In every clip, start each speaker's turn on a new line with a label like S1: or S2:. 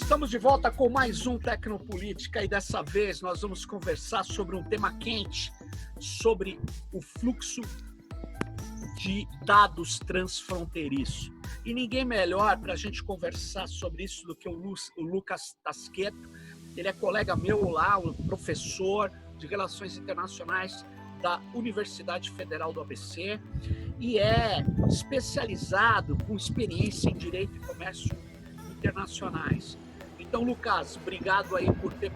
S1: Estamos de volta com mais um Tecnopolítica e dessa vez nós vamos conversar sobre um tema quente, sobre o fluxo de dados transfronteiriço. E ninguém melhor para a gente conversar sobre isso do que o Lucas Tasqueto. Ele é colega meu lá, um professor de Relações Internacionais da Universidade Federal do ABC e é especializado com experiência em Direito e Comércio Internacionais. Então, Lucas, obrigado aí por ter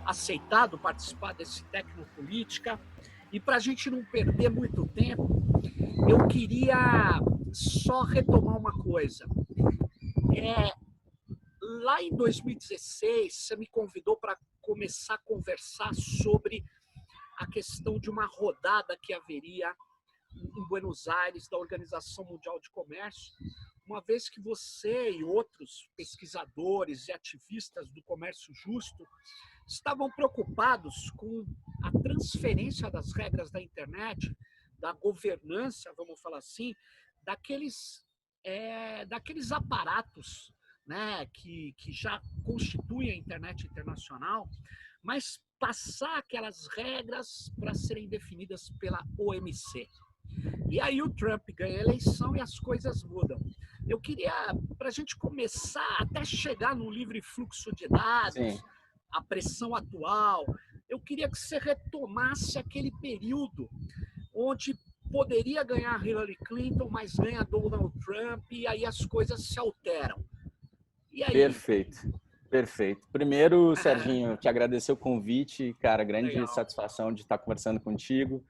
S1: aceitado participar desse Tecnopolítica. E para a gente não perder muito tempo, eu queria só retomar uma coisa. Lá em 2016, você me convidou para começar a conversar sobre a questão de uma rodada que haveria em Buenos Aires da Organização Mundial de Comércio, uma vez que você e outros pesquisadores e ativistas do comércio justo estavam preocupados com a transferência das regras da internet, da governança, vamos falar assim, daqueles aparatos, né, que já constituem a internet internacional, mas passar aquelas regras para serem definidas pela OMC. E aí o Trump ganha a eleição e as coisas mudam. Eu queria, para a gente começar, até chegar no livre fluxo de dados, sim, a pressão atual, eu queria que você retomasse aquele período onde poderia ganhar Hillary Clinton, mas ganha Donald Trump, e aí as coisas se alteram.
S2: E aí? Perfeito. Primeiro, Serginho, te agradecer o convite, cara, grande satisfação de estar conversando contigo.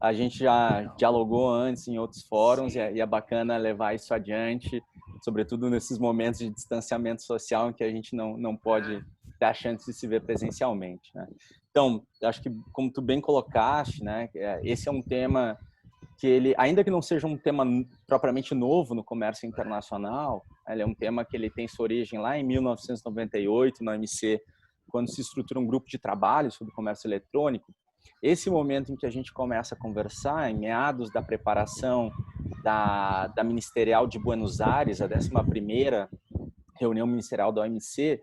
S2: A gente já dialogou antes em outros fóruns e é bacana levar isso adiante, sobretudo nesses momentos de distanciamento social em que a gente não pode ter a chance de se ver presencialmente, né? Então, acho que, como tu bem colocaste, né, esse é um tema que ele, ainda que não seja um tema propriamente novo no comércio internacional, ele é um tema que ele tem sua origem lá em 1998, na OMC, quando se estrutura um grupo de trabalho sobre comércio eletrônico. Esse momento em que a gente começa a conversar, em meados da preparação da Ministerial de Buenos Aires, a 11ª reunião ministerial da OMC,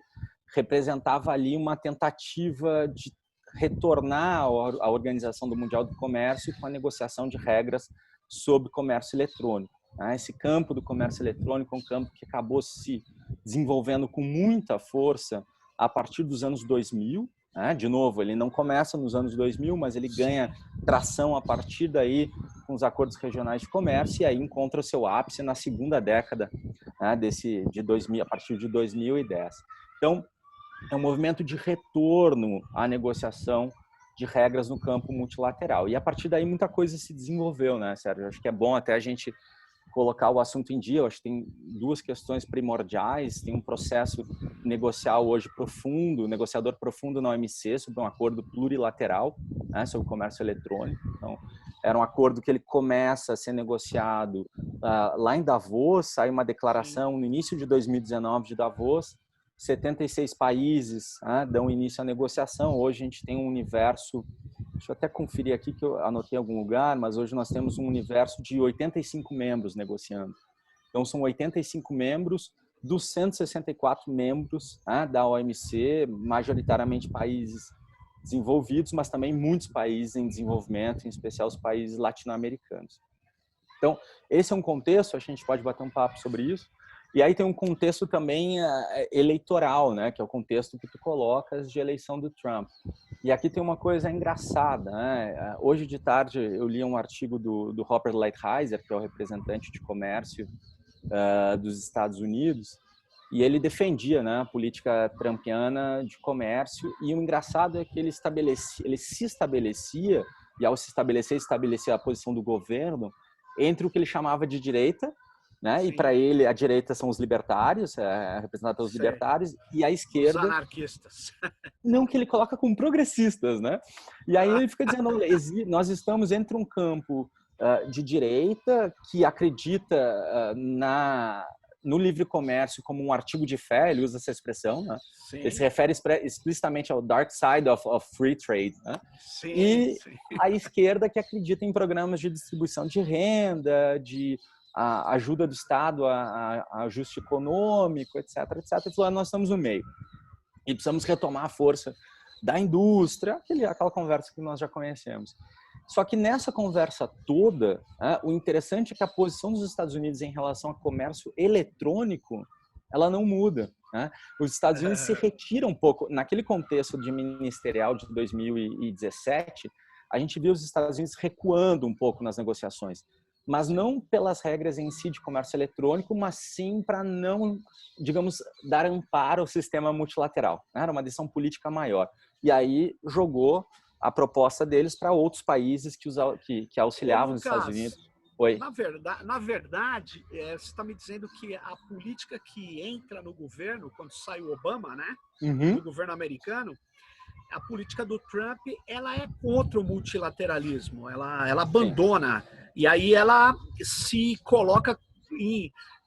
S2: representava ali uma tentativa de retornar à Organização do Mundial do Comércio com a negociação de regras sobre comércio eletrônico. Esse campo do comércio eletrônico é um campo que acabou se desenvolvendo com muita força a partir dos anos 2000. De novo, ele não começa nos anos 2000, mas ele ganha tração a partir daí com os acordos regionais de comércio e aí encontra o seu ápice na segunda década, de 2000, a partir de 2010. Então, é um movimento de retorno à negociação de regras no campo multilateral. E a partir daí muita coisa se desenvolveu, né, Sérgio? Acho que é bom até a gente colocar o assunto em dia. Eu acho que tem duas questões primordiais. Tem um processo negocial hoje profundo, negociador profundo na OMC sobre um acordo plurilateral, né, sobre o comércio eletrônico. Então, era um acordo que ele começa a ser negociado lá em Davos. Sai uma declaração no início de 2019 de Davos. 76 países dão início à negociação. Hoje a gente tem um universo, deixa eu até conferir aqui que eu anotei em algum lugar, mas hoje nós temos um universo de 85 membros negociando. Então são 85 membros dos 164 membros da OMC, majoritariamente países desenvolvidos, mas também muitos países em desenvolvimento, em especial os países latino-americanos. Então esse é um contexto, a gente pode bater um papo sobre isso. E aí tem um contexto também eleitoral, né, que é o contexto que tu colocas de eleição do Trump. E aqui tem uma coisa engraçada, né? Hoje de tarde eu li um artigo do Robert Lighthizer, que é o representante de comércio dos Estados Unidos, e ele defendia, né, a política trumpiana de comércio. E o engraçado é que ele se estabelecia, e ao se estabelecer, estabelecia a posição do governo entre o que ele chamava de direita, né? E para ele a direita são os libertários, representada pelos libertários, e a esquerda
S1: os anarquistas.
S2: Não, que ele coloca como progressistas, né? E aí ele fica dizendo, nós estamos entre um campo de direita que acredita no livre comércio como um artigo de fé, ele usa essa expressão, né? Ele se refere explicitamente ao dark side of free trade, né? A esquerda que acredita em programas de distribuição de renda, de a ajuda do Estado a ajuste econômico, etc., etc. E falou, nós estamos no meio e precisamos retomar a força da indústria, aquela conversa que nós já conhecemos. Só que nessa conversa toda, o interessante é que a posição dos Estados Unidos em relação a comércio eletrônico, ela não muda. Os Estados Unidos se retiram um pouco. Naquele contexto de ministerial de 2017, a gente viu os Estados Unidos recuando um pouco nas negociações, mas não pelas regras em si de comércio eletrônico, mas sim para não, digamos, dar amparo ao sistema multilateral. Era uma decisão política maior. E aí jogou a proposta deles para outros países que auxiliavam os Estados Unidos. Oi.
S1: Na verdade, você está me dizendo que a política que entra no governo, quando sai o Obama, né, do governo americano, a política do Trump, ela é contra o multilateralismo, ela abandona, e aí ela se coloca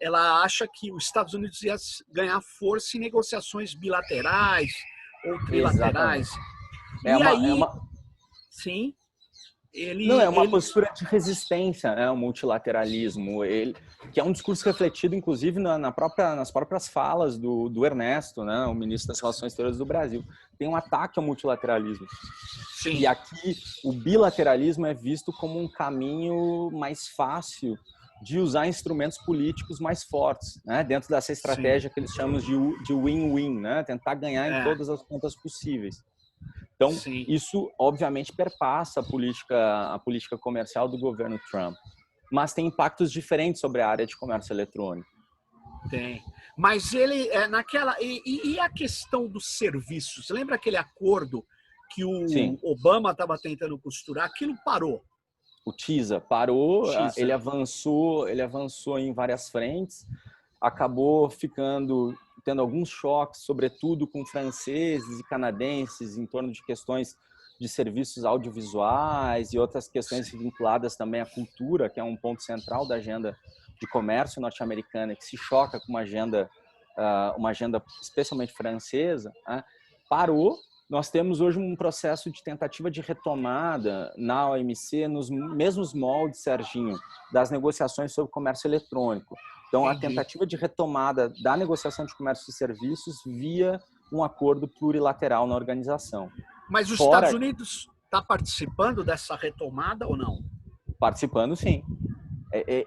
S1: ela acha que os Estados Unidos ia ganhar força em negociações bilaterais ou trilaterais. Sim,
S2: não, é uma postura de resistência, ao multilateralismo, que é um discurso refletido, inclusive, nas próprias falas do Ernesto, né, o ministro das Relações Exteriores do Brasil. Tem um ataque ao multilateralismo.
S1: Sim.
S2: E aqui o bilateralismo é visto como um caminho mais fácil de usar instrumentos políticos mais fortes, né, dentro dessa estratégia que eles chamam de win-win, né, tentar ganhar em todas as pontas possíveis. Então, isso obviamente perpassa a política comercial do governo Trump, mas tem impactos diferentes sobre a área de comércio eletrônico.
S1: Tem. Mas ele e a questão dos serviços? Lembra aquele acordo que o Obama estava tentando costurar? Aquilo parou.
S2: O TISA parou, ele avançou em várias frentes, acabou tendo alguns choques, sobretudo com franceses e canadenses, em torno de questões de serviços audiovisuais e outras questões vinculadas também à cultura, que é um ponto central da agenda de comércio norte-americana, que se choca com uma agenda especialmente francesa, parou. Nós temos hoje um processo de tentativa de retomada na OMC nos mesmos moldes, Serginho, das negociações sobre comércio eletrônico. Então, a tentativa de retomada da negociação de comércio e serviços via um acordo plurilateral na organização.
S1: Mas os Estados Unidos está participando dessa retomada ou não?
S2: Participando, sim.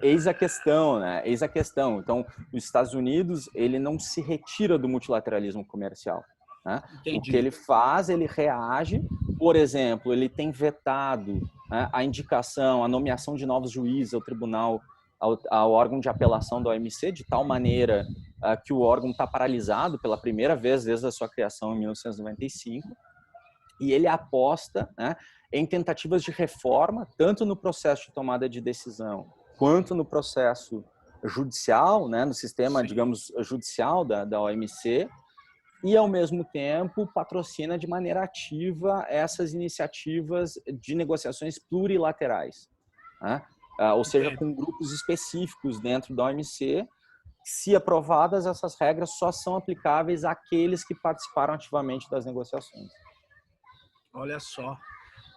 S2: Eis a questão, né? Eis a questão. Então, os Estados Unidos, ele não se retira do multilateralismo comercial. Né? O que ele faz, ele reage. Por exemplo, ele tem vetado, né, a indicação, a nomeação de novos juízes ao tribunal, ao órgão de apelação da OMC, de tal maneira que o órgão está paralisado pela primeira vez desde a sua criação em 1995, e ele aposta, né, em tentativas de reforma, tanto no processo de tomada de decisão, quanto no processo judicial, né, no sistema, digamos, judicial da OMC, e, ao mesmo tempo, patrocina de maneira ativa essas iniciativas de negociações plurilaterais, né? Ou seja, com grupos específicos dentro da OMC. Se aprovadas, essas regras só são aplicáveis àqueles que participaram ativamente das negociações.
S1: Olha só.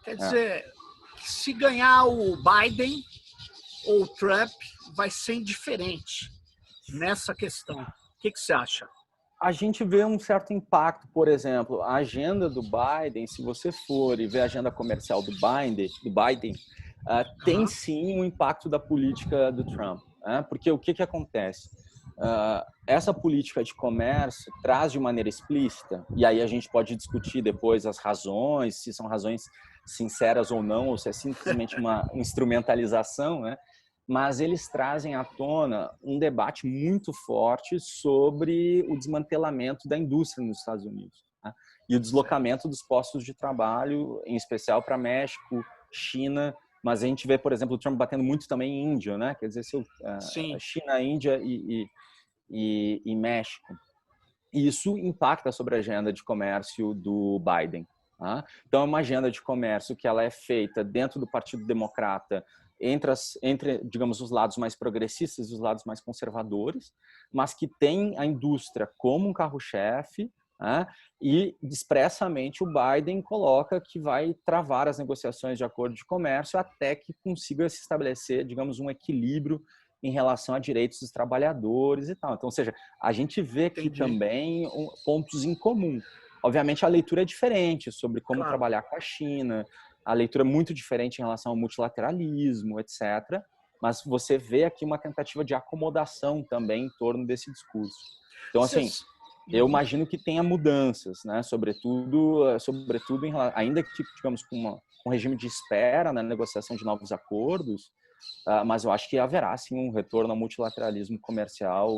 S1: Quer dizer, se ganhar o Biden ou o Trump, vai ser indiferente nessa questão. O que você acha?
S2: A gente vê um certo impacto, por exemplo, a agenda do Biden, se você for e ver a agenda comercial do Biden, tem sim um impacto da política do Trump, porque o que acontece? Essa política de comércio traz de maneira explícita, e aí a gente pode discutir depois as razões, se são razões sinceras ou não, ou se é simplesmente uma instrumentalização, né? Mas eles trazem à tona um debate muito forte sobre o desmantelamento da indústria nos Estados Unidos, né? E o deslocamento dos postos de trabalho, em especial para México, China, mas a gente vê, por exemplo, o Trump batendo muito também em Índia, né? Quer dizer, China, Índia e México. E isso impacta sobre a agenda de comércio do Biden. Tá? Então, é uma agenda de comércio que ela é feita dentro do Partido Democrata, entre, digamos, os lados mais progressistas e os lados mais conservadores, mas que tem a indústria como um carro-chefe, né? E expressamente o Biden coloca que vai travar as negociações de acordo de comércio até que consiga se estabelecer, digamos, um equilíbrio em relação a direitos dos trabalhadores e tal. Então, ou seja, a gente vê aqui também pontos em comum. Obviamente, a leitura é diferente sobre como trabalhar com a China, a leitura é muito diferente em relação ao multilateralismo, etc. Mas você vê aqui uma tentativa de acomodação também em torno desse discurso. Então, assim, eu imagino que tenha mudanças, né? Sobretudo ainda que, digamos, com um regime de espera na negociação de novos acordos, mas eu acho que haverá, sim, um retorno ao multilateralismo comercial,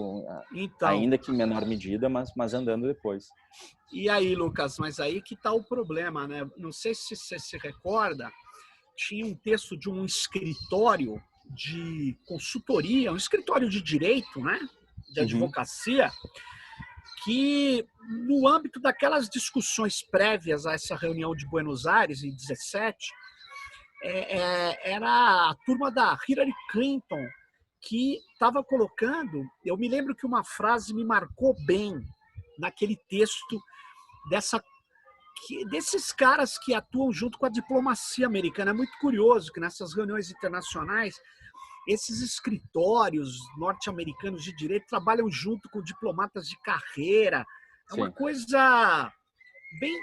S2: ainda que em menor medida, mas andando depois.
S1: E aí, Lucas, mas aí que está o problema, né? Não sei se você se recorda, tinha um texto de um escritório de consultoria, um escritório de direito, né? De advocacia, que no âmbito daquelas discussões prévias a essa reunião de Buenos Aires, em 17, era a turma da Hillary Clinton que estava colocando, eu me lembro que uma frase me marcou bem naquele texto desses caras que atuam junto com a diplomacia americana. É muito curioso que nessas reuniões internacionais, esses escritórios norte-americanos de direito trabalham junto com diplomatas de carreira. É uma coisa bem,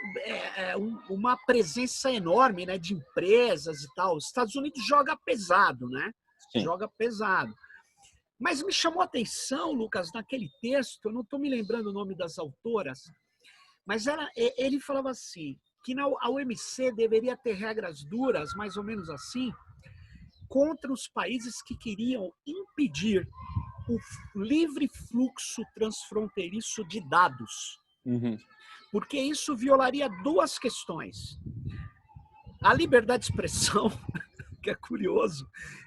S1: uma presença enorme, né, de empresas e tal. Os Estados Unidos joga pesado, né? Sim. Joga pesado. Mas me chamou a atenção, Lucas, naquele texto, eu não estou me lembrando o nome das autoras, mas ele falava assim, que a OMC deveria ter regras duras, mais ou menos assim, contra os países que queriam impedir o livre fluxo transfronteiriço de dados. Porque isso violaria duas questões. A liberdade de expressão, que é curioso,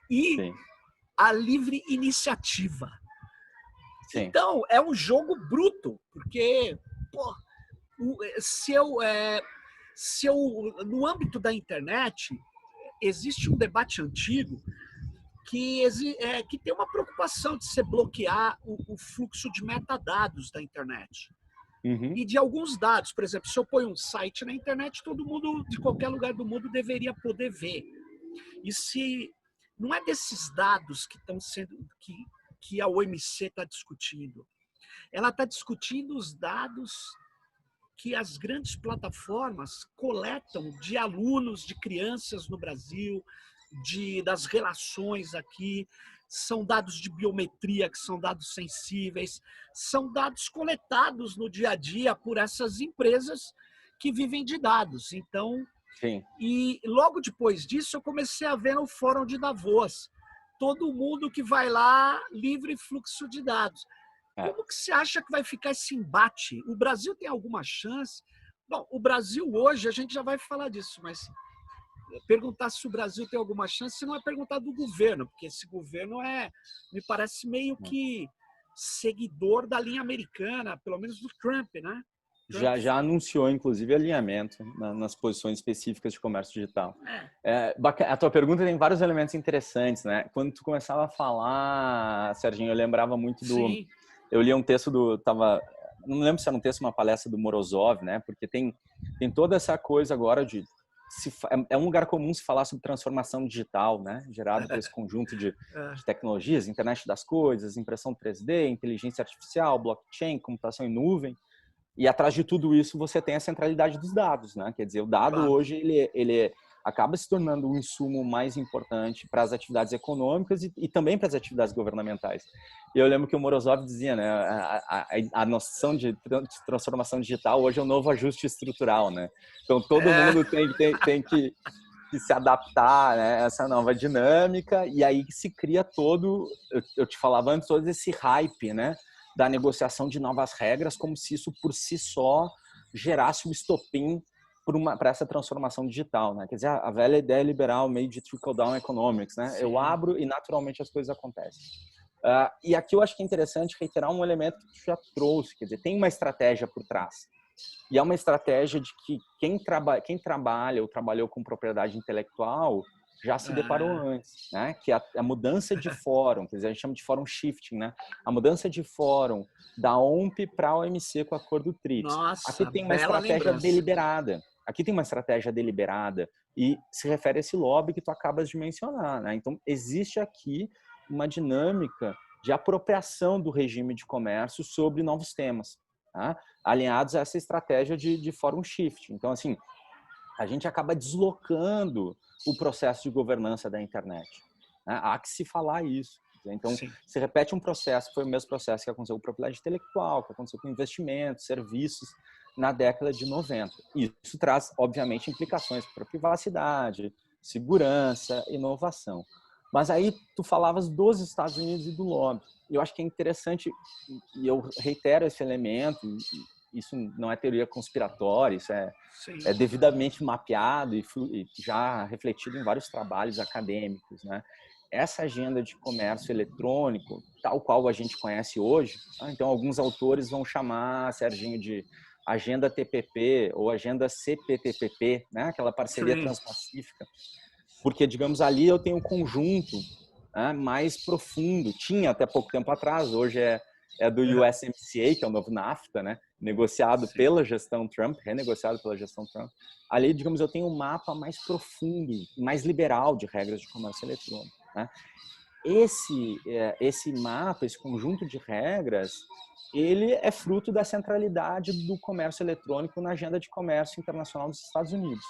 S1: e a livre iniciativa. Sim. Então, é um jogo bruto, porque no âmbito da internet, existe um debate antigo que tem uma preocupação de se bloquear o fluxo de metadados da internet. E de alguns dados. Por exemplo, se eu ponho um site na internet, todo mundo, de qualquer lugar do mundo, deveria poder ver. E se não é desses dados que estão sendo que a OMC está discutindo. Ela está discutindo os dados que as grandes plataformas coletam de alunos, de crianças no Brasil, das relações aqui. São dados de biometria, que são dados sensíveis, são dados coletados no dia a dia por essas empresas que vivem de dados. Então, sim. E logo depois disso, eu comecei a ver no Fórum de Davos, todo mundo que vai lá, livre fluxo de dados. Como que você acha que vai ficar esse embate? O Brasil tem alguma chance? Bom, o Brasil hoje, a gente já vai falar disso, mas perguntar se o Brasil tem alguma chance não é perguntar do governo, porque esse governo me parece meio que seguidor da linha americana, pelo menos do Trump, né?
S2: Já anunciou, inclusive, alinhamento nas posições específicas de comércio digital. A tua pergunta tem vários elementos interessantes, né? Quando tu começava a falar, Serginho, eu lembrava muito do... Sim. Eu li um texto não lembro se era um texto, uma palestra do Morozov, né? Porque tem toda essa coisa agora de... É um lugar comum se falar sobre transformação digital, né? Gerado por esse conjunto de tecnologias, internet das coisas, impressão 3D, inteligência artificial, blockchain, computação em nuvem. E atrás de tudo isso você tem a centralidade dos dados, né? Quer dizer, o dado hoje ele acaba se tornando um insumo mais importante para as atividades econômicas e também para as atividades governamentais. E eu lembro que o Morozov dizia, né? A noção de transformação digital hoje é o novo ajuste estrutural, né? Então todo mundo tem que se adaptar, né, a essa nova dinâmica, e aí se cria eu te falava antes, todo esse hype, né? Da negociação de novas regras, como se isso por si só gerasse um estopim para essa transformação digital, né? Quer dizer, a velha ideia liberal meio de trickle-down economics, né? Sim. Eu abro e naturalmente as coisas acontecem. E aqui eu acho que é interessante reiterar um elemento que tu já trouxe, quer dizer, tem uma estratégia por trás. E é uma estratégia de que quem trabalha ou trabalhou com propriedade intelectual já se deparou antes, né? Que a mudança de fórum, quer dizer, a gente chama de fórum shifting, né? A mudança de fórum da OMP para a OMC com o acordo TRIPS.
S1: Nossa,
S2: aqui tem uma estratégia deliberada. Aqui tem uma estratégia deliberada e se refere a esse lobby que tu acabas de mencionar, né? Então, existe aqui uma dinâmica de apropriação do regime de comércio sobre novos temas, tá? Alinhados a essa estratégia de forum shift. Então, assim, a gente acaba deslocando o processo de governança da internet, né? Há que se falar isso. Então,
S1: Sim.
S2: se repete um processo, que foi o mesmo processo que aconteceu com propriedade intelectual, que aconteceu com investimentos, serviços, na década de 90. E isso traz, obviamente, implicações para privacidade, segurança, inovação. Mas aí tu falavas dos Estados Unidos e do lobby. Eu acho que é interessante, e eu reitero esse elemento, isso não é teoria conspiratória, isso é devidamente mapeado e já refletido em vários trabalhos acadêmicos, né? Essa agenda de comércio eletrônico, tal qual a gente conhece hoje, então alguns autores vão chamar, Serginho, de agenda TPP ou agenda CPTPP, né? Aquela parceria transpacífica, porque, digamos, ali eu tenho um conjunto, né, mais profundo. Tinha até pouco tempo atrás, hoje é do USMCA, que é o novo NAFTA, né? Negociado pela gestão Trump, renegociado pela gestão Trump. Ali, digamos, eu tenho um mapa mais profundo, mais liberal de regras de comércio eletrônico, né? Esse mapa, esse conjunto de regras, ele é fruto da centralidade do comércio eletrônico na agenda de comércio internacional dos Estados Unidos,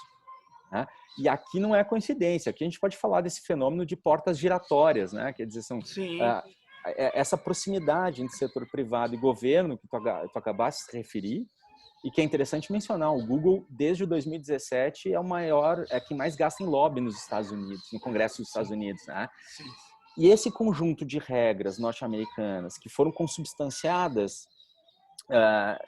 S2: né? E aqui não é coincidência, aqui a gente pode falar desse fenômeno de portas giratórias, né? Quer dizer, essa proximidade entre setor privado e governo que tu acabaste de se referir, e que é interessante mencionar, o Google, desde 2017, é quem mais gasta em lobby nos Estados Unidos, no Congresso dos Estados Unidos, né? E esse conjunto de regras norte-americanas que foram consubstanciadas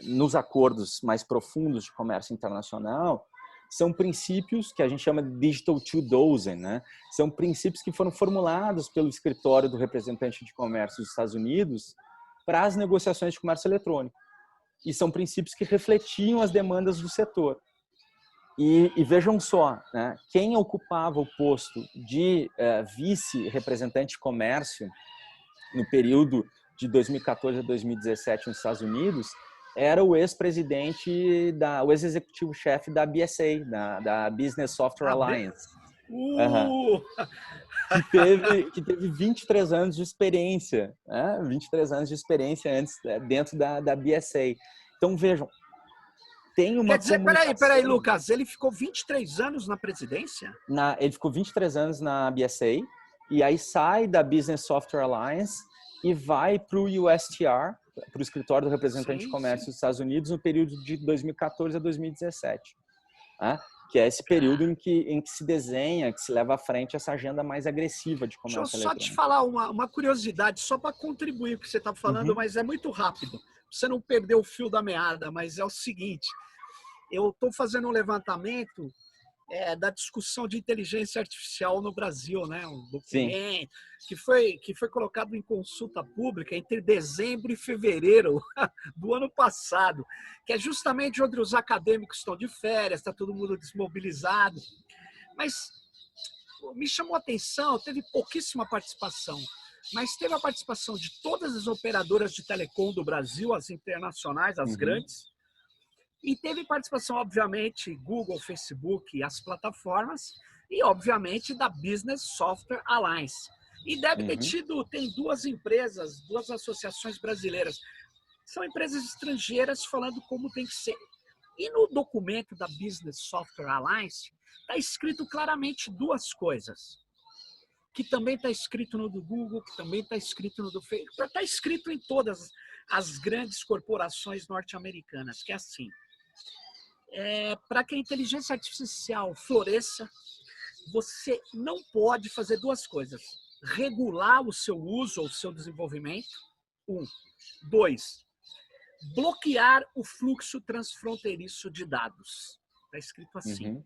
S2: nos acordos mais profundos de comércio internacional são princípios que a gente chama de Digital 2.0, né? São princípios que foram formulados pelo escritório do representante de comércio dos Estados Unidos para as negociações de comércio eletrônico. E são princípios que refletiam as demandas do setor. E vejam só, né? Quem ocupava o posto de vice-representante de comércio no período de 2014 a 2017 nos Estados Unidos era o ex-presidente, o ex-executivo-chefe da BSA, da Business Software Alliance. Que teve 23 anos de experiência, né? 23 anos de experiência antes, dentro da BSA. Então, vejam, tem uma
S1: peraí, Lucas, ele ficou 23 anos na presidência?
S2: Ele ficou 23 anos na BSA, e aí sai da Business Software Alliance e vai para o USTR, para o escritório do representante de comércio dos Estados Unidos, no período de 2014 a 2017. Né? Que é esse período em que se desenha, que se leva à frente essa agenda mais agressiva de comércio eletrônico.
S1: Deixa eu só te falar uma curiosidade, só para contribuir com o que você está falando, mas é muito rápido. Você não perdeu o fio da meada, mas é o seguinte, eu estou fazendo um levantamento da discussão de inteligência artificial no Brasil, né? Um documento que foi colocado em consulta pública entre dezembro e fevereiro do ano passado, que é justamente onde os acadêmicos estão de férias, está todo mundo desmobilizado. Mas me chamou a atenção, teve pouquíssima participação, mas teve a participação de todas as operadoras de telecom do Brasil, as internacionais, as grandes, e teve participação, obviamente, Google, Facebook, as plataformas, e, obviamente, da Business Software Alliance. E deve ter tem duas empresas, duas associações brasileiras. São empresas estrangeiras falando como tem que ser. E no documento da Business Software Alliance, está escrito claramente duas coisas. Que também está escrito no do Google, que também está escrito no do Facebook. Está escrito em todas as grandes corporações norte-americanas, que é assim. Para que a inteligência artificial floresça, você não pode fazer duas coisas. Regular o seu uso ou o seu desenvolvimento. 2. Bloquear o fluxo transfronteiriço de dados. Está escrito assim.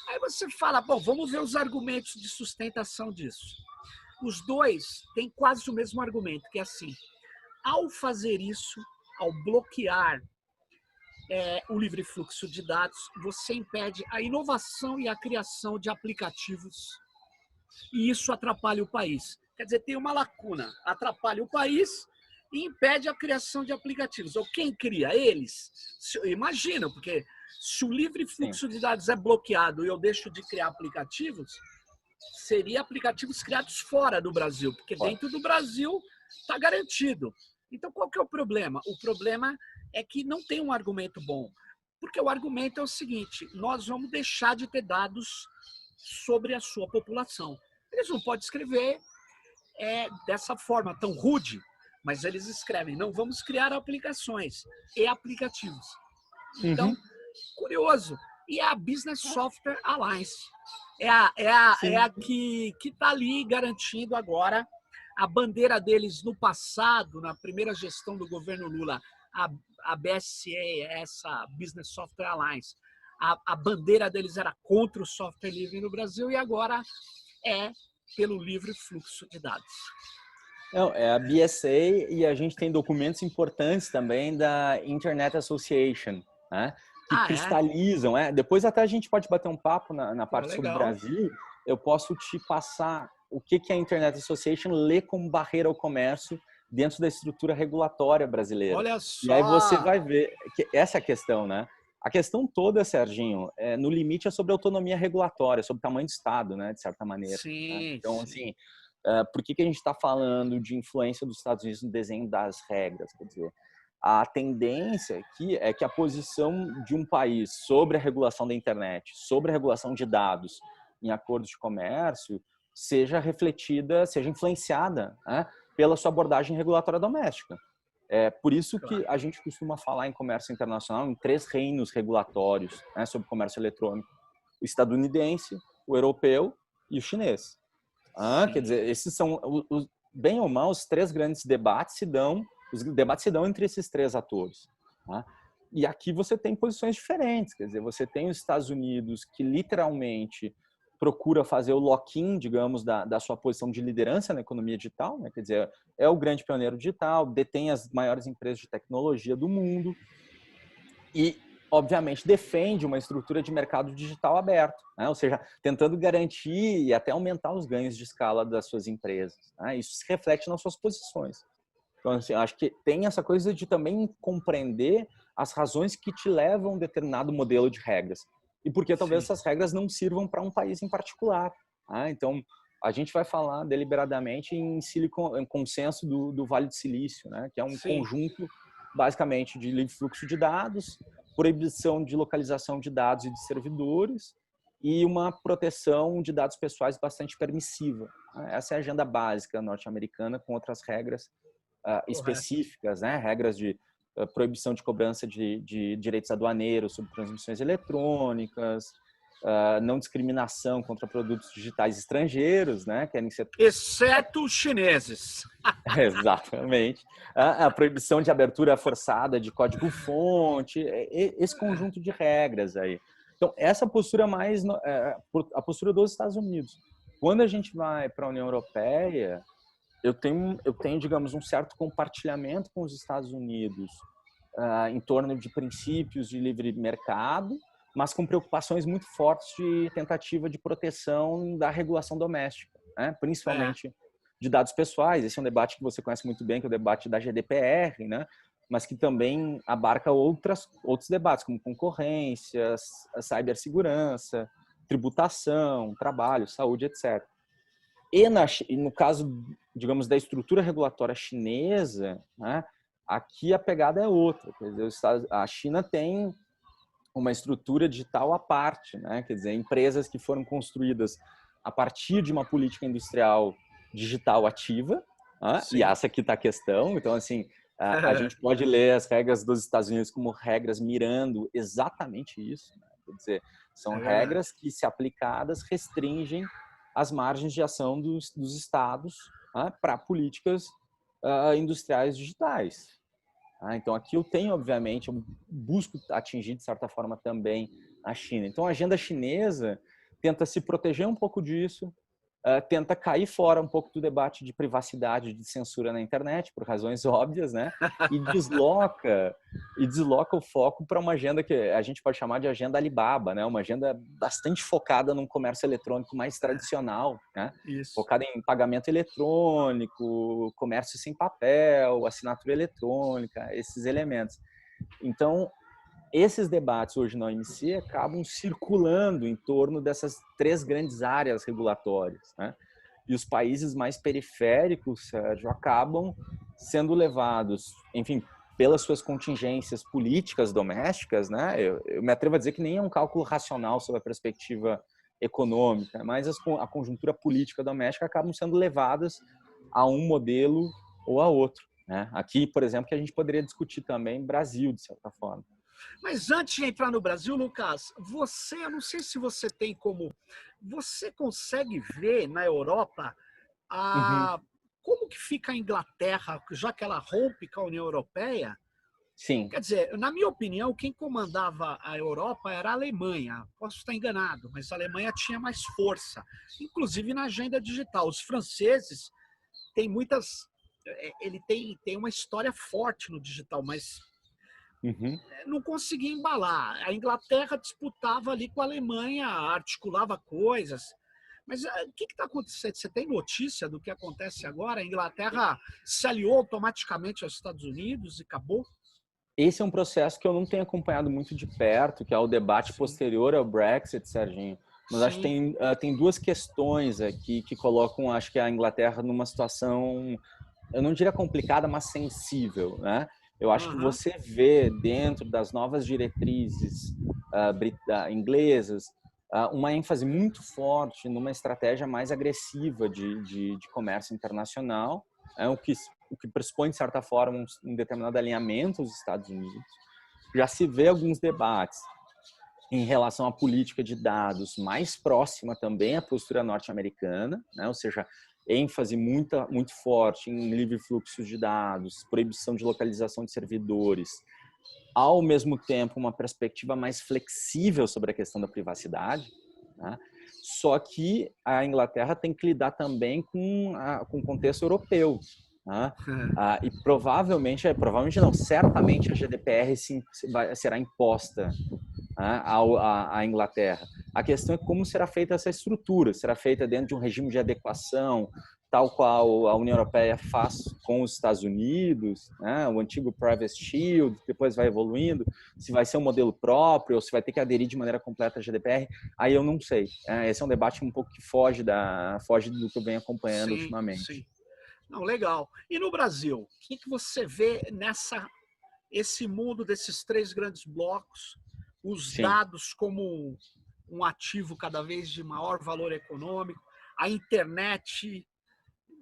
S1: Aí você fala, bom, vamos ver os argumentos de sustentação disso. Os dois têm quase o mesmo argumento, que é assim. Ao fazer isso, ao bloquear o livre fluxo de dados, você impede a inovação e a criação de aplicativos. E isso atrapalha o país. Quer dizer, tem uma lacuna. Atrapalha o país e impede a criação de aplicativos. Ou quem cria? Eles. Imagina, porque se o livre fluxo de dados é bloqueado e eu deixo de criar aplicativos, seria aplicativos criados fora do Brasil, porque dentro do Brasil está garantido. Então, qual que é o problema? O problema é que não tem um argumento bom. Porque o argumento é o seguinte, nós vamos deixar de ter dados sobre a sua população. Eles não podem escrever dessa forma tão rude, mas eles escrevem, não vamos criar aplicações e aplicativos. Então, curioso. E a Business Software Alliance é a que está ali garantindo agora a bandeira deles no passado, na primeira gestão do governo Lula, a BSA, essa Business Software Alliance, a bandeira deles era contra o software livre no Brasil e agora é pelo livre fluxo de dados.
S2: Não, é a BSA e a gente tem documentos importantes também da Internet Association, né? Que cristalizam. Depois até a gente pode bater um papo na parte sobre o Brasil. Eu posso te passar o que a Internet Association lê como barreira ao comércio dentro da estrutura regulatória brasileira.
S1: Olha só!
S2: E aí você vai ver que essa é a questão, né? A questão toda, Serginho, no limite é sobre autonomia regulatória, sobre o tamanho do Estado, né? De certa maneira.
S1: Sim,
S2: né? Então, assim, por que a gente está falando de influência dos Estados Unidos no desenho das regras? Quer dizer, a tendência aqui é que a posição de um país sobre a regulação da internet, sobre a regulação de dados em acordos de comércio, seja refletida, seja influenciada, né, pela sua abordagem regulatória doméstica. É por isso que a gente costuma falar em comércio internacional em 3 reinos regulatórios, né, sobre comércio eletrônico: o estadunidense, o europeu e o chinês. Quer dizer, esses são, bem ou mal, os 3 grandes debates os debates se dão entre esses 3 atores. Tá? E aqui você tem posições diferentes, quer dizer, você tem os Estados Unidos que literalmente procura fazer o lock-in, digamos, da sua posição de liderança na economia digital, né? Quer dizer, é o grande pioneiro digital, detém as maiores empresas de tecnologia do mundo e, obviamente, defende uma estrutura de mercado digital aberto, né? Ou seja, tentando garantir e até aumentar os ganhos de escala das suas empresas. Né? Isso se reflete nas suas posições. Então, assim, acho que tem essa coisa de também compreender as razões que te levam a um determinado modelo de regras. E porque talvez essas regras não sirvam para um país em particular. Tá? Então, a gente vai falar deliberadamente em consenso do Vale do Silício, né? Que é um conjunto, basicamente, de livre fluxo de dados, proibição de localização de dados e de servidores e uma proteção de dados pessoais bastante permissiva. Essa é a agenda básica norte-americana, com outras regras específicas, né? Regras de proibição de cobrança de direitos aduaneiros sobre transmissões eletrônicas, não discriminação contra produtos digitais estrangeiros, né? Querem ser...
S1: Exceto os chineses.
S2: Exatamente. A proibição de abertura forçada de código-fonte, esse conjunto de regras aí. Então, essa postura mais a postura dos Estados Unidos. Quando a gente vai para a União Europeia, eu tenho, digamos, um certo compartilhamento com os Estados Unidos em torno de princípios de livre mercado, mas com preocupações muito fortes de tentativa de proteção da regulação doméstica, né? Principalmente de dados pessoais. Esse é um debate que você conhece muito bem, que é o debate da GDPR, né? Mas que também abarca outros debates, como concorrência, cibersegurança, tributação, trabalho, saúde, etc. E no caso, digamos, da estrutura regulatória chinesa, né, aqui a pegada é outra. Quer dizer, a China tem uma estrutura digital à parte, né? Quer dizer, empresas que foram construídas a partir de uma política industrial digital ativa, né? E essa aqui está a questão. Então, assim, a gente pode ler as regras dos Estados Unidos como regras mirando exatamente isso, né? Quer dizer, são regras que, se aplicadas, restringem as margens de ação dos estados, né, para políticas industriais digitais. Então, aqui eu tenho, obviamente, eu busco atingir, de certa forma, também a China. Então, a agenda chinesa tenta se proteger um pouco disso, tenta cair fora um pouco do debate de privacidade, de censura na internet, por razões óbvias, né? E desloca o foco para uma agenda que a gente pode chamar de agenda Alibaba, né? Uma agenda bastante focada num comércio eletrônico mais tradicional, né? Focada em pagamento eletrônico, comércio sem papel, assinatura eletrônica, esses elementos. Então, esses debates hoje na OMC acabam circulando em torno dessas 3 grandes áreas regulatórias, né? E os países mais periféricos, Sérgio, acabam sendo levados, enfim, pelas suas contingências políticas domésticas, né? Eu me atrevo a dizer que nem é um cálculo racional sobre a perspectiva econômica, mas a conjuntura política doméstica acabam sendo levadas a um modelo ou a outro, né? Aqui, por exemplo, que a gente poderia discutir também Brasil, de certa forma.
S1: Mas antes de entrar no Brasil, Lucas, eu não sei se você tem como, você consegue ver na Europa
S2: Uhum.
S1: como que fica a Inglaterra, já que ela rompe com a União Europeia?
S2: Sim.
S1: Quer dizer, na minha opinião, quem comandava a Europa era a Alemanha. Posso estar enganado, mas a Alemanha tinha mais força, inclusive na agenda digital. Os franceses têm muitas, ele tem uma história forte no digital, mas
S2: Uhum.
S1: não conseguia embalar. A Inglaterra disputava ali com a Alemanha, articulava coisas. Mas o que está acontecendo? Você tem notícia do que acontece agora? A Inglaterra se aliou automaticamente aos Estados Unidos e acabou?
S2: Esse é um processo que eu não tenho acompanhado muito de perto, que é o debate posterior ao Brexit, Serginho. Mas acho que tem 2 questões aqui que colocam, acho que a Inglaterra numa situação, eu não diria complicada, mas sensível, né? Eu acho que você vê dentro das novas diretrizes inglesas uma ênfase muito forte numa estratégia mais agressiva de comércio internacional, o que pressupõe, de certa forma, um determinado alinhamento aos Estados Unidos. Já se vê alguns debates em relação à política de dados mais próxima também à postura norte-americana, né? Ou seja, ênfase muito forte em livre fluxo de dados, proibição de localização de servidores, ao mesmo tempo uma perspectiva mais flexível sobre a questão da privacidade, né? Só que a Inglaterra tem que lidar também com o contexto europeu, né? E provavelmente não, certamente a GDPR será imposta à Inglaterra. A questão é como será feita essa estrutura. Será feita dentro de um regime de adequação, tal qual a União Europeia faz com os Estados Unidos, né? O antigo Privacy Shield, depois vai evoluindo. Se vai ser um modelo próprio ou se vai ter que aderir de maneira completa à GDPR, aí eu não sei. Esse é um debate um pouco que foge do que eu venho acompanhando ultimamente.
S1: Sim. Não, legal. E no Brasil, o que você vê esse mundo desses 3 grandes blocos, os
S2: Sim.
S1: dados como um ativo cada vez de maior valor econômico, a internet,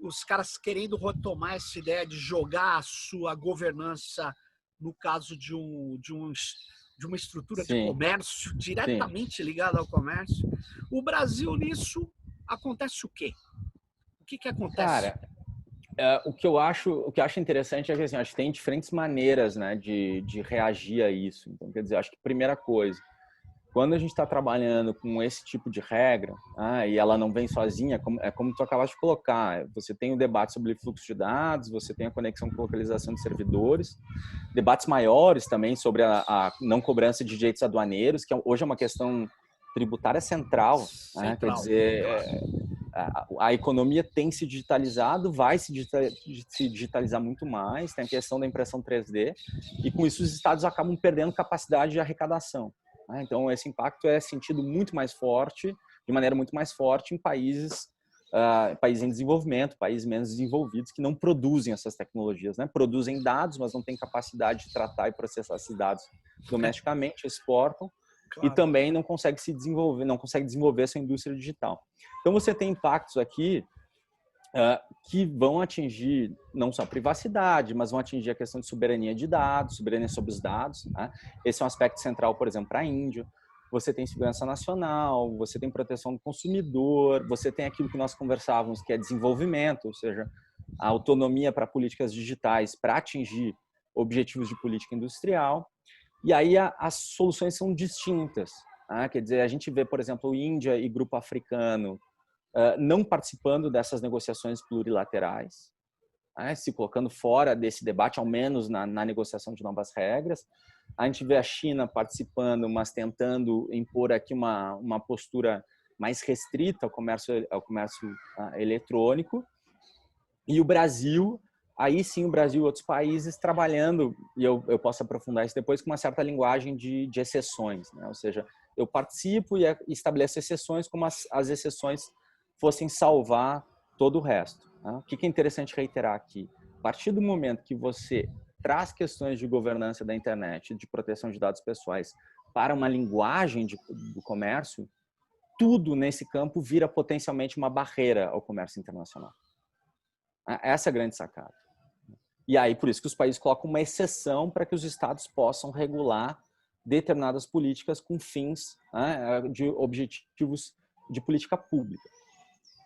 S1: os caras querendo retomar essa ideia de jogar a sua governança, no caso de uma estrutura de
S2: Sim.
S1: comércio
S2: Sim.
S1: diretamente ligada ao comércio. O Brasil, nisso, acontece o quê? O que acontece?
S2: Cara, o que eu acho interessante é que assim, acho que tem diferentes maneiras, né, de reagir a isso. Então, quer dizer, acho que primeira coisa, quando a gente está trabalhando com esse tipo de regra, e ela não vem sozinha, como tu acabaste de colocar, você tem o debate sobre fluxo de dados, você tem a conexão com localização de servidores, debates maiores também sobre a não cobrança de direitos aduaneiros, que hoje é uma questão tributária central. Né? Quer dizer, a economia tem se digitalizado, vai se digitalizar muito mais, tem a questão da impressão 3D, e com isso os estados acabam perdendo capacidade de arrecadação. Né? Então, esse impacto é sentido muito mais forte, de maneira muito mais forte em países em desenvolvimento, países menos desenvolvidos, que não produzem essas tecnologias. Né? Produzem dados, mas não têm capacidade de tratar e processar esses dados domesticamente, exportam, claro. E também não consegue desenvolver essa indústria digital. Então, você tem impactos aqui que vão atingir não só a privacidade, mas vão atingir a questão de soberania de dados, soberania sobre os dados. Né? Esse é um aspecto central, por exemplo, para a Índia. Você tem segurança nacional, você tem proteção do consumidor, você tem aquilo que nós conversávamos, que é desenvolvimento, ou seja, a autonomia para políticas digitais para atingir objetivos de política industrial. E aí as soluções são distintas. Tá? Quer dizer, a gente vê, por exemplo, Índia e grupo africano não participando dessas negociações plurilaterais, né? Se colocando fora desse debate, ao menos na negociação de novas regras. A gente vê a China participando, mas tentando impor aqui uma postura mais restrita ao comércio eletrônico. E o Brasil aí sim o Brasil e outros países trabalhando, e eu posso aprofundar isso depois, com uma certa linguagem de exceções, né? Ou seja, eu participo e estabeleço exceções como as exceções fossem salvar todo o resto. Né? O que é interessante reiterar aqui? A partir do momento que você traz questões de governança da internet, de proteção de dados pessoais, para uma linguagem do comércio, tudo nesse campo vira potencialmente uma barreira ao comércio internacional. Essa é a grande sacada. E aí, por isso que os países colocam uma exceção para que os estados possam regular determinadas políticas com fins, né, de objetivos de política pública.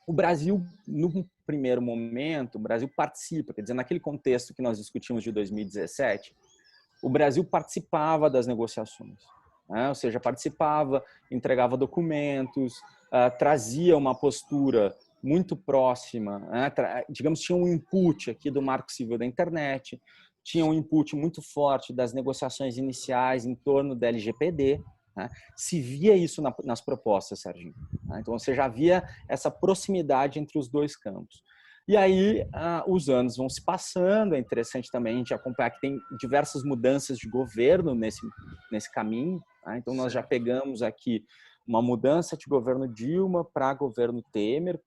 S2: O Brasil, no primeiro momento, o Brasil participa, quer dizer, naquele contexto que nós discutimos de 2017, o Brasil participava das negociações, né? Ou seja, participava, entregava documentos, trazia uma postura muito próxima, né? Digamos, tinha um input aqui do Marco Civil da Internet, tinha um input muito forte das negociações iniciais em torno da LGPD, né? Se via isso nas propostas, Serginho. Né? Então, você já via essa proximidade entre os dois campos. E aí, os anos vão se passando, é interessante também a gente acompanhar que tem diversas mudanças de governo nesse caminho. Né? Então, nós já pegamos aqui uma mudança de governo Dilma para governo Temer,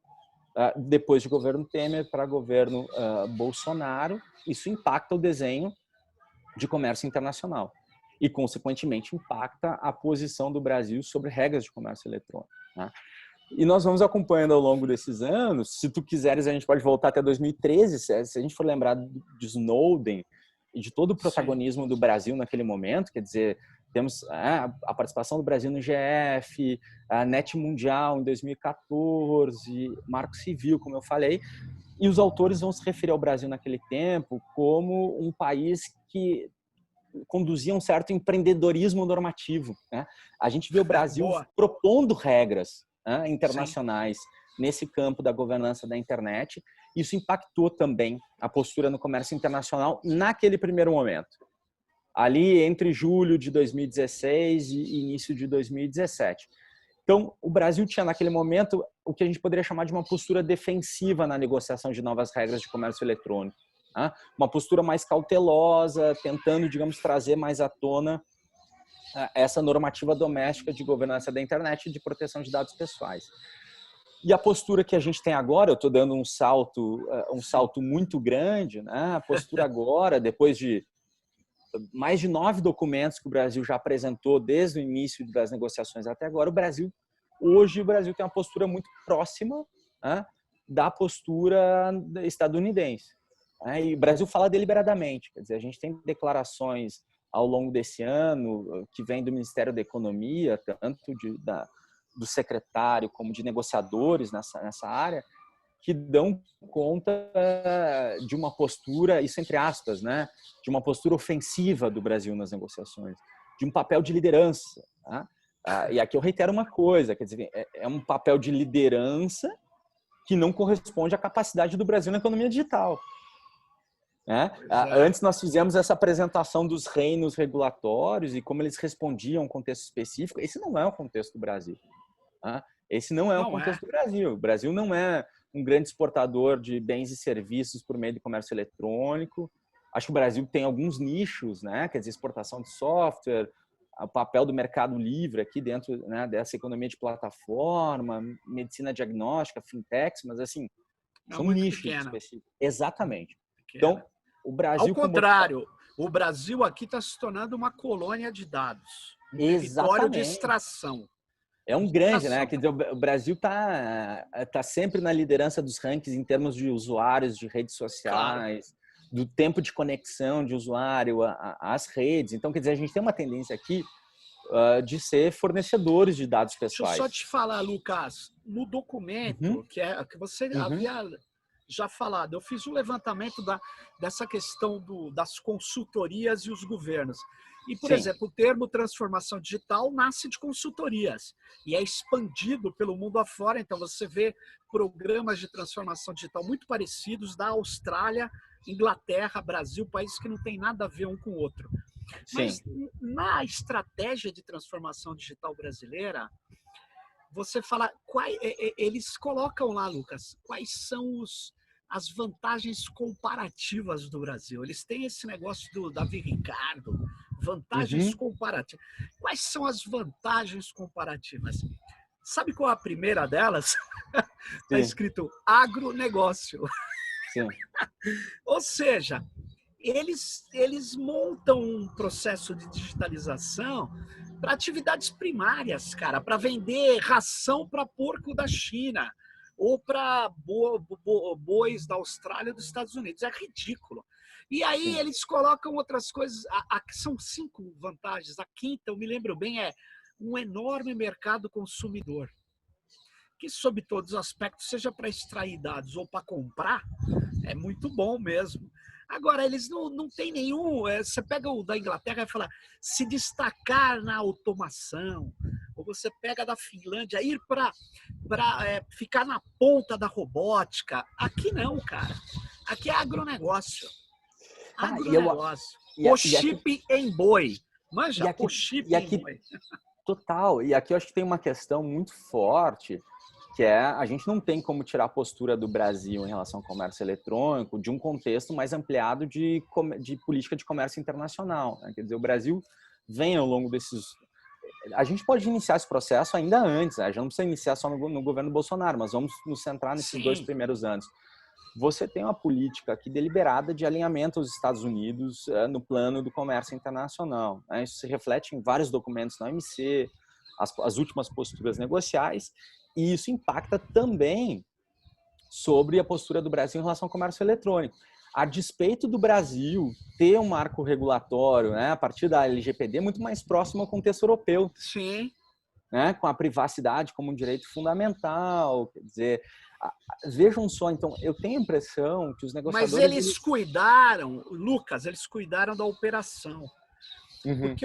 S2: depois de governo Temer para governo Bolsonaro. Isso impacta o desenho de comércio internacional e, consequentemente, impacta a posição do Brasil sobre regras de comércio eletrônico. Né? E nós vamos acompanhando ao longo desses anos. Se tu quiseres, a gente pode voltar até 2013, se a gente for lembrar de Snowden e de todo o protagonismo do Brasil naquele momento, quer dizer, temos a participação do Brasil no GF, a NET Mundial em 2014, Marco Civil, como eu falei, e os autores vão se referir ao Brasil naquele tempo como um país que conduzia um certo empreendedorismo normativo. Né? A gente vê o Brasil propondo regras, né, internacionais nesse campo da governança da internet. Isso impactou também a postura no comércio internacional naquele primeiro momento. Ali entre julho de 2016 e início de 2017. Então, o Brasil tinha naquele momento o que a gente poderia chamar de uma postura defensiva na negociação de novas regras de comércio eletrônico. Né? Uma postura mais cautelosa, tentando, digamos, trazer mais à tona essa normativa doméstica de governança da internet e de proteção de dados pessoais. E a postura que a gente tem agora, eu estou dando um salto muito grande, né? A postura agora, depois de mais de 9 documentos que o Brasil já apresentou desde o início das negociações até agora, hoje o Brasil tem uma postura muito próxima, né, da postura estadunidense. Né? E o Brasil fala deliberadamente, quer dizer, a gente tem declarações ao longo desse ano que vem do Ministério da Economia, tanto do secretário como de negociadores nessa área, que dão conta de uma postura, isso entre aspas, né, de uma postura ofensiva do Brasil nas negociações, de um papel de liderança. Né? E aqui eu reitero uma coisa, quer dizer, é um papel de liderança que não corresponde à capacidade do Brasil na economia digital. Né? Antes nós fizemos essa apresentação dos reinos regulatórios e como eles respondiam a um contexto específico. Esse não é o contexto do Brasil. Né? Esse não é o contexto do Brasil. O Brasil não é um grande exportador de bens e serviços por meio de comércio eletrônico. Acho que o Brasil tem alguns nichos, né? Quer dizer, exportação de software, o papel do mercado livre aqui dentro, né, dessa economia de plataforma, medicina diagnóstica, fintechs, mas assim, são nichos específicos. Exatamente. Pequena. Então, o Brasil...
S1: Ao contrário, o Brasil aqui está se tornando uma colônia de dados. Um território de extração.
S2: É um grande, né? Quer dizer, o Brasil tá sempre na liderança dos rankings em termos de usuários de redes sociais, do tempo de conexão de usuário às redes. Então, quer dizer, a gente tem uma tendência aqui de ser fornecedores de dados pessoais.
S1: Deixa eu só te falar, Lucas, no documento que você havia já falado, eu fiz um levantamento dessa questão das consultorias e os governos. E, por exemplo, o termo transformação digital nasce de consultorias e é expandido pelo mundo afora. Então, você vê programas de transformação digital muito parecidos da Austrália, Inglaterra, Brasil, países que não tem nada a ver um com o outro. Mas na estratégia de transformação digital brasileira, você fala, eles colocam lá, Lucas, quais são as vantagens comparativas do Brasil. Eles têm esse negócio do Davi Ricardo, vantagens comparativas. Quais são as vantagens comparativas? Sabe qual é a primeira delas? Está escrito agronegócio.
S2: Sim.
S1: Ou seja, eles montam um processo de digitalização para atividades primárias, cara, para vender ração para porco da China ou para bois da Austrália e dos Estados Unidos. É ridículo. E aí eles colocam outras coisas. São 5 vantagens. A quinta, eu me lembro bem, é um enorme mercado consumidor, que sob todos os aspectos, seja para extrair dados ou para comprar, é muito bom mesmo. Agora, eles não têm nenhum... Você pega o da Inglaterra e fala se destacar na automação, ou você pega da Finlândia, ir para ficar na ponta da robótica. Aqui não, cara. Aqui é agronegócio. Agronegócio. O chip em boi. Manja, o chip em boi.
S2: Total. E aqui eu acho que tem uma questão muito forte, que é, a gente não tem como tirar a postura do Brasil em relação ao comércio eletrônico de um contexto mais ampliado de política de comércio internacional, né? Quer dizer, o Brasil vem ao longo desses... A gente pode iniciar esse processo ainda antes, né? Já não precisa iniciar só no governo Bolsonaro, mas vamos nos centrar nesses 2 primeiros anos. Você tem uma política aqui deliberada de alinhamento aos Estados Unidos no plano do comércio internacional, né? Isso se reflete em vários documentos da OMC, as últimas posturas negociais, e isso impacta também sobre a postura do Brasil em relação ao comércio eletrônico. A despeito do Brasil ter um marco regulatório, né, a partir da LGPD, muito mais próximo ao contexto europeu.
S1: Sim.
S2: Né, com a privacidade como um direito fundamental. Quer dizer, vejam só, então, eu tenho a impressão que os negociadores...
S1: Mas eles cuidaram, Lucas, eles cuidaram da operação. Porque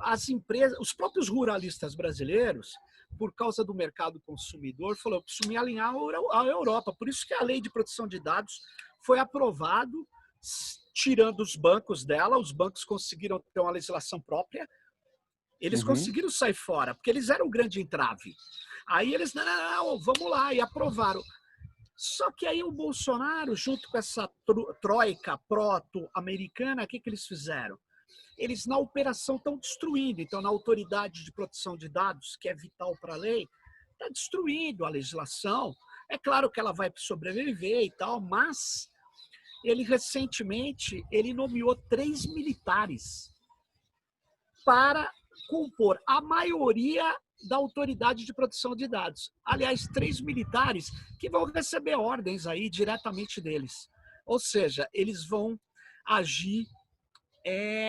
S1: as empresas, os próprios ruralistas brasileiros, por causa do mercado consumidor, falou, eu preciso me alinhar à Europa. Por isso que a lei de proteção de dados foi aprovado, tirando os bancos dela, os bancos conseguiram ter uma legislação própria, eles conseguiram sair fora, porque eles eram um grande entrave. Aí eles, não, vamos lá, e aprovaram. Só que aí o Bolsonaro, junto com essa troika proto-americana, o que eles fizeram? Eles, na operação, estão destruindo. Então, na autoridade de proteção de dados, que é vital para a lei, está destruindo a legislação. É claro que ela vai sobreviver e tal, mas ele recentemente nomeou 3 militares para compor a maioria da autoridade de proteção de dados. Aliás, 3 militares que vão receber ordens aí diretamente deles. Ou seja, eles vão agir,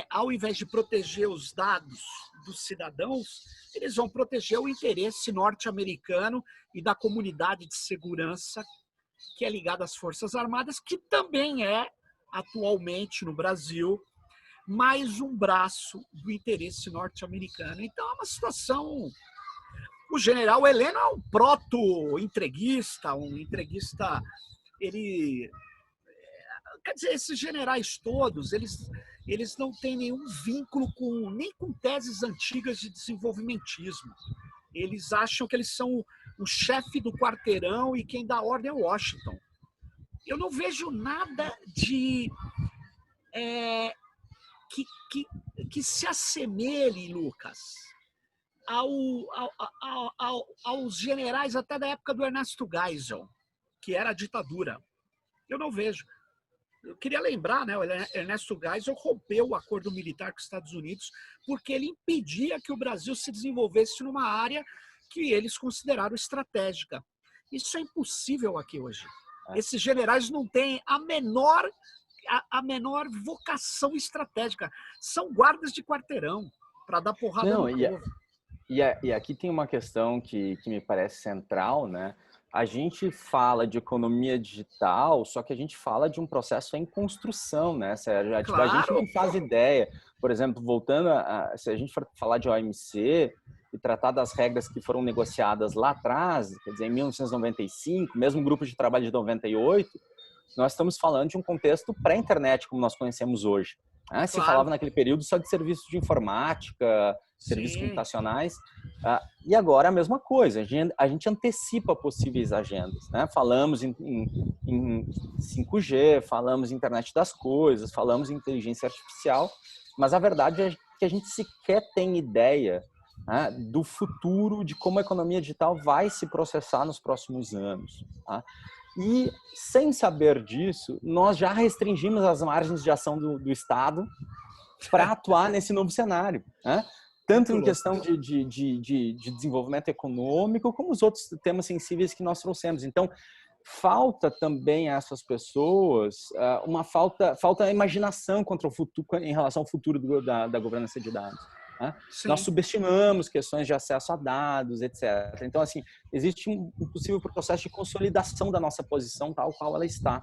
S1: ao invés de proteger os dados dos cidadãos, eles vão proteger o interesse norte-americano e da comunidade de segurança que é ligada às Forças Armadas, que também é, atualmente no Brasil, mais um braço do interesse norte-americano. Então é uma situação... O general Heleno é um proto-entreguista, ele... Quer dizer, esses generais todos, eles não têm nenhum vínculo nem com teses antigas de desenvolvimentismo. Eles acham que eles são o chefe do quarteirão e quem dá ordem é Washington. Eu não vejo nada de... que se assemelhe, Lucas, aos generais até da época do Ernesto Geisel, que era a ditadura. Eu não vejo. Eu queria lembrar, né, o Ernesto Geisel rompeu o acordo militar com os Estados Unidos porque ele impedia que o Brasil se desenvolvesse numa área que eles consideraram estratégica. Isso é impossível aqui hoje. Esses generais não têm a menor vocação estratégica. São guardas de quarteirão para dar porrada no povo.
S2: E aqui tem uma questão que me parece central, né? A gente fala de economia digital, só que a gente fala de um processo em construção, né, Sérgio?
S1: Claro.
S2: A gente não faz ideia. Por exemplo, voltando se a gente for falar de OMC e tratar das regras que foram negociadas lá atrás, quer dizer, em 1995, mesmo grupo de trabalho de 98, nós estamos falando de um contexto pré-internet, como nós conhecemos hoje. né? Se
S1: Claro.
S2: falava naquele período só de serviços de informática, serviços
S1: Sim.
S2: computacionais, e agora a mesma coisa, a gente antecipa possíveis agendas, né? Falamos em 5G, falamos em internet das coisas, falamos em inteligência artificial, mas a verdade é que a gente sequer tem ideia, né, do futuro, de como a economia digital vai se processar nos próximos anos. Tá? E, sem saber disso, nós já restringimos as margens de ação do Estado para atuar nesse novo cenário, né? Tanto em questão de desenvolvimento econômico, como os outros temas sensíveis que nós trouxemos. Então, falta também a essas pessoas falta a imaginação contra o futuro, em relação ao futuro da governança de dados. Né? Nós subestimamos questões de acesso a dados, etc. Então, assim, existe um possível processo de consolidação da nossa posição tal qual ela está.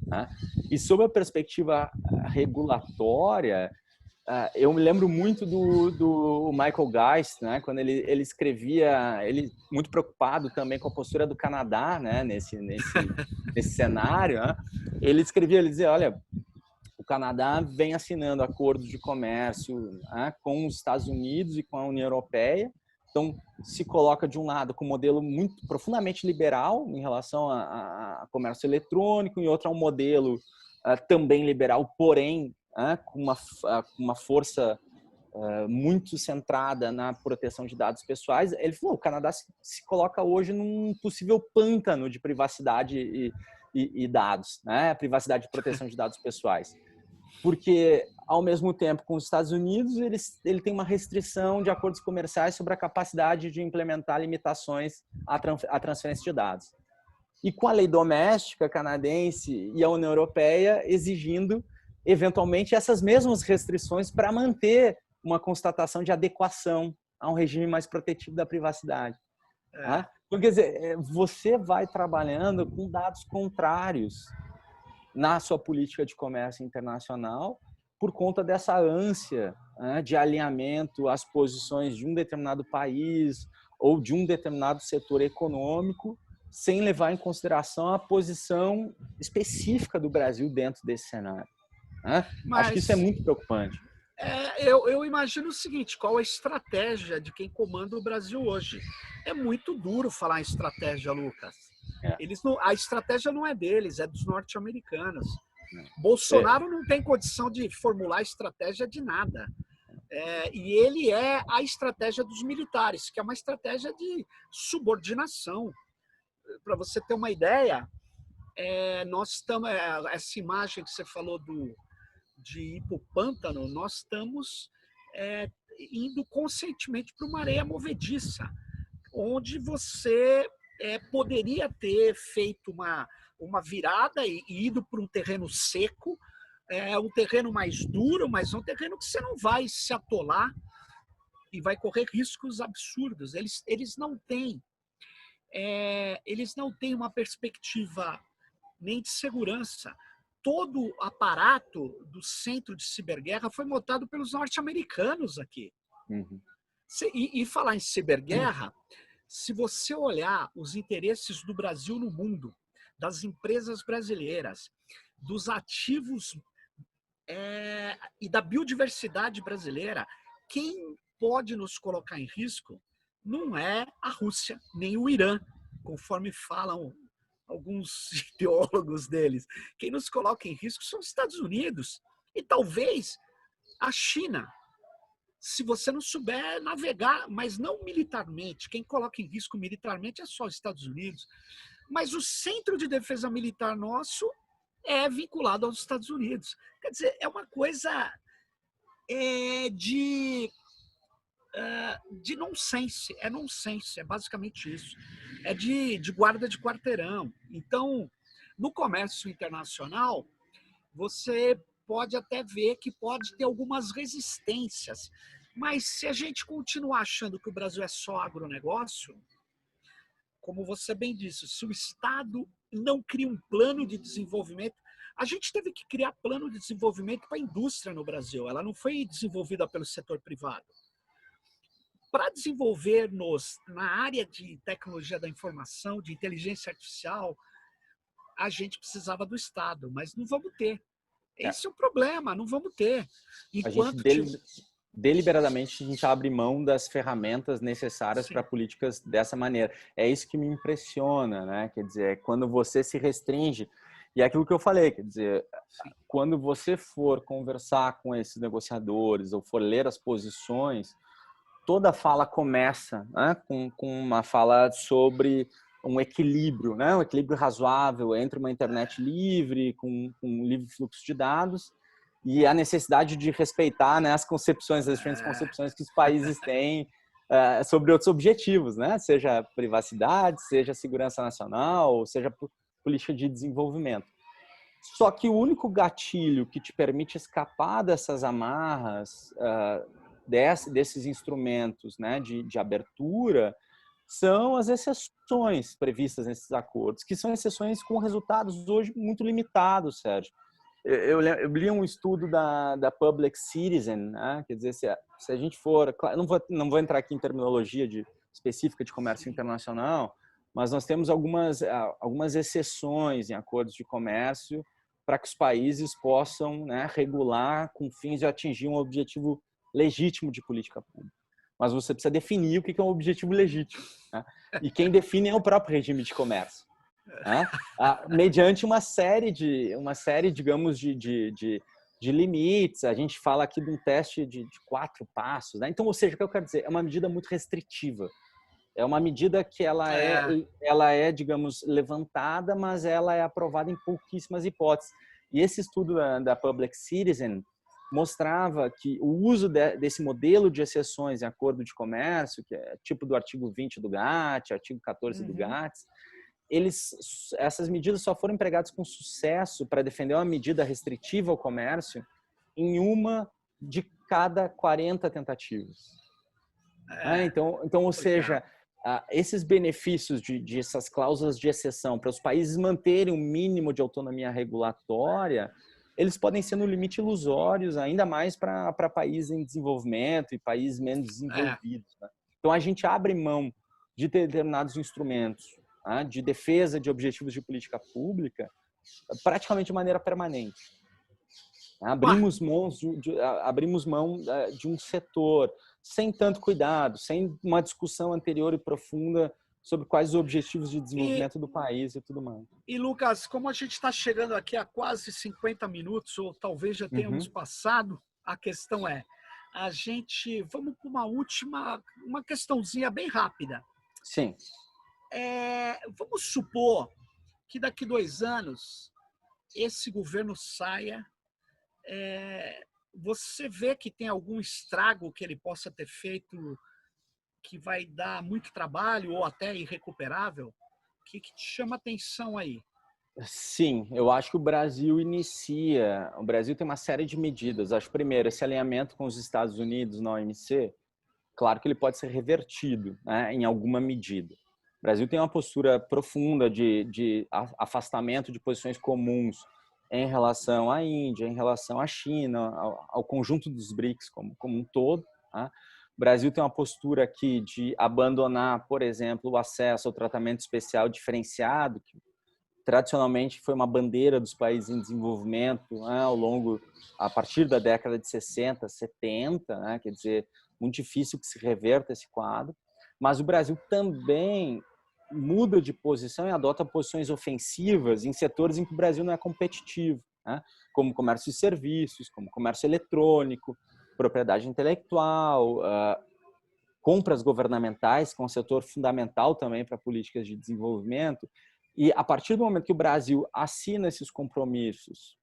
S2: Né? E sob a perspectiva regulatória, eu me lembro muito do Michael Geist, né? Quando ele escrevia, ele muito preocupado também com a postura do Canadá, né? nesse cenário, né? Ele dizia, olha, o Canadá vem assinando acordos de comércio, né, com os Estados Unidos e com a União Europeia. Então, se coloca de um lado com um modelo muito profundamente liberal em relação a comércio eletrônico, e outro a um modelo também liberal, porém com uma força muito centrada na proteção de dados pessoais. Ele falou, o Canadá se coloca hoje num possível pântano de privacidade e dados, né? Privacidade e proteção de dados pessoais. Porque, ao mesmo tempo, com os Estados Unidos, ele tem uma restrição de acordos comerciais sobre a capacidade de implementar limitações à transferência de dados. E com a lei doméstica canadense e a União Europeia exigindo, eventualmente, essas mesmas restrições para manter uma constatação de adequação a um regime mais protetivo da privacidade. Tá? Então, quer dizer, você vai trabalhando com dados contrários na sua política de comércio internacional por conta dessa ânsia de alinhamento às posições de um determinado país ou de um determinado setor econômico, sem levar em consideração a posição específica do Brasil dentro desse cenário. Acho que isso é muito preocupante.
S1: Eu imagino o seguinte, qual a estratégia de quem comanda o Brasil hoje? É muito duro falar em estratégia, Lucas. A estratégia não é deles, é dos norte-americanos. Bolsonaro não tem condição de formular estratégia de nada. E ele é a estratégia dos militares, que é uma estratégia de subordinação. Para você ter uma ideia, nós estamos, essa imagem que você falou de ir para o pântano, nós estamos indo conscientemente para uma areia movediça, onde você poderia ter feito uma virada e ido para um terreno seco, um terreno mais duro, mas um terreno que você não vai se atolar e vai correr riscos absurdos. Eles não têm uma perspectiva nem de segurança. Todo o aparato do centro de ciberguerra foi montado pelos norte-americanos aqui.
S2: Uhum.
S1: E falar em ciberguerra, se você olhar os interesses do Brasil no mundo, das empresas brasileiras, dos ativos e da biodiversidade brasileira, quem pode nos colocar em risco não é a Rússia, nem o Irã, conforme falam alguns ideólogos deles. Quem nos coloca em risco são os Estados Unidos e talvez a China, se você não souber navegar, mas não militarmente. Quem coloca em risco militarmente é só os Estados Unidos. Mas o centro de defesa militar nosso é vinculado aos Estados Unidos. Quer dizer, é uma coisa de nonsense. É nonsense, é basicamente isso. É de guarda de quarteirão. Então, no comércio internacional, você pode até ver que pode ter algumas resistências. Mas se a gente continuar achando que o Brasil é só agronegócio, como você bem disse, se o Estado não cria um plano de desenvolvimento, a gente teve que criar plano de desenvolvimento para a indústria no Brasil. Ela não foi desenvolvida pelo setor privado. Para desenvolver-nos na área de tecnologia da informação, de inteligência artificial, a gente precisava do Estado, mas não vamos ter. Esse é o problema, não vamos ter. Enquanto
S2: deliberadamente a gente abre mão das ferramentas necessárias para políticas dessa maneira. É isso que me impressiona, né? Quer dizer, quando você se restringe, e é aquilo que eu falei, quer dizer, quando você for conversar com esses negociadores ou for ler as posições, toda fala começa, né, com uma fala sobre um equilíbrio, né, um equilíbrio razoável entre uma internet livre, com um livre fluxo de dados, e a necessidade de respeitar, né, as diferentes concepções que os países têm sobre outros objetivos, né, seja privacidade, seja segurança nacional, seja política de desenvolvimento. Só que o único gatilho que te permite escapar dessas amarras, desses instrumentos, né, de abertura, são as exceções previstas nesses acordos, que são exceções com resultados hoje muito limitados, Sérgio. Eu li um estudo da Public Citizen, né? Quer dizer, se a gente for... Não vou entrar aqui em terminologia específica de comércio internacional, mas nós temos algumas exceções em acordos de comércio para que os países possam, né, regular com fins de atingir um objetivo legítimo de política pública. Mas você precisa definir o que é um objetivo legítimo, né? E quem define é o próprio regime de comércio, né? Mediante uma série, digamos, de limites. A gente fala aqui de um teste de 4 passos, né? Então, ou seja, o que eu quero dizer, é uma medida muito restritiva. É uma medida que ela é, digamos, levantada, mas ela é aprovada em pouquíssimas hipóteses. E esse estudo da Public Citizen mostrava que o uso desse modelo de exceções em acordo de comércio, que é tipo do artigo 20 do GATT, artigo 14 do GATT, essas medidas só foram empregadas com sucesso para defender uma medida restritiva ao comércio em uma de cada 40 tentativas. Então, ou seja, esses benefícios de essas cláusulas de exceção para os países manterem um mínimo de autonomia regulatória, eles podem ser no limite ilusórios, ainda mais para países em desenvolvimento e países menos desenvolvidos. Né? Então, a gente abre mão de determinados instrumentos, né, de defesa de objetivos de política pública praticamente de maneira permanente. Abrimos mão de um setor sem tanto cuidado, sem uma discussão anterior e profunda sobre quais os objetivos de desenvolvimento do país e tudo mais.
S1: E, Lucas, como a gente está chegando aqui a quase 50 minutos, ou talvez já tenhamos passado, a questão é, vamos para uma questãozinha bem rápida.
S2: Sim.
S1: Vamos supor que daqui 2 anos esse governo saia, você vê que tem algum estrago que ele possa ter feito que vai dar muito trabalho ou até irrecuperável? O que te chama atenção aí?
S2: Sim, eu acho que o Brasil tem uma série de medidas. Acho, primeiro, esse alinhamento com os Estados Unidos na OMC, claro que ele pode ser revertido, né, em alguma medida. O Brasil tem uma postura profunda de afastamento de posições comuns em relação à Índia, em relação à China, ao conjunto dos BRICS como um todo. Tá? O Brasil tem uma postura aqui de abandonar, por exemplo, o acesso ao tratamento especial diferenciado, que tradicionalmente foi uma bandeira dos países em desenvolvimento, né, a partir da década de 60, 70, né, quer dizer, muito difícil que se reverta esse quadro. Mas o Brasil também muda de posição e adota posições ofensivas em setores em que o Brasil não é competitivo, né? Como comércio de serviços, como comércio eletrônico, propriedade intelectual, compras governamentais, que é um setor fundamental também para políticas de desenvolvimento. E a partir do momento que o Brasil assina esses compromissos,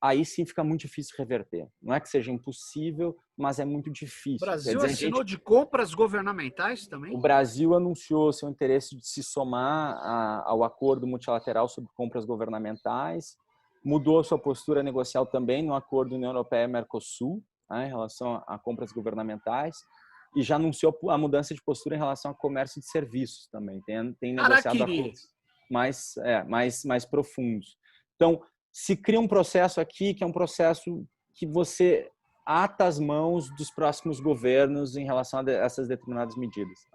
S2: aí sim fica muito difícil reverter. Não é que seja impossível, mas é muito difícil.
S1: O Brasil assinou de compras governamentais também?
S2: O Brasil anunciou seu interesse de se somar ao acordo multilateral sobre compras governamentais, mudou sua postura negocial também no acordo União Europeia-Mercosul, em relação a compras governamentais, e já anunciou a mudança de postura em relação ao comércio de serviços também. Tem negociado acordos mais profundos. Então, se cria um processo aqui que é um processo que você ata as mãos dos próximos governos em relação a essas determinadas medidas.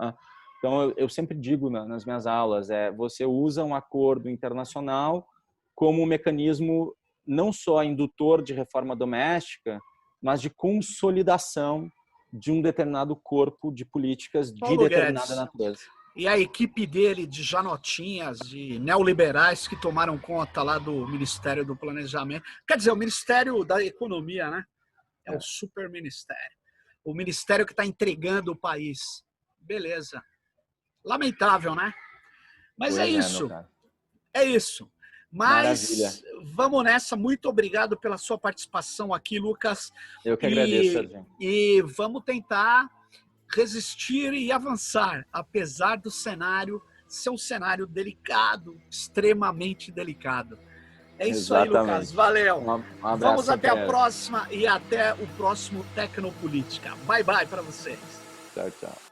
S2: Então, eu sempre digo nas minhas aulas, você usa um acordo internacional como um mecanismo não só indutor de reforma doméstica, mas de consolidação de um determinado corpo de políticas de determinada natureza.
S1: E a equipe dele de janotinhas, de neoliberais que tomaram conta lá do Ministério do Planejamento. Quer dizer, o Ministério da Economia, né? É o super ministério. O ministério que está entregando o país. Beleza. Lamentável, né? Mas é isso. É isso. Mas maravilha. Vamos nessa. Muito obrigado pela sua participação aqui, Lucas.
S2: Eu que agradeço, Serginho.
S1: E vamos tentar resistir e avançar, apesar do cenário ser um cenário delicado, extremamente delicado. É isso aí, Lucas. Valeu.
S2: Um abraço.
S1: Vamos até a próxima e até o próximo Tecnopolítica. Bye, bye para vocês.
S2: Tchau, tchau.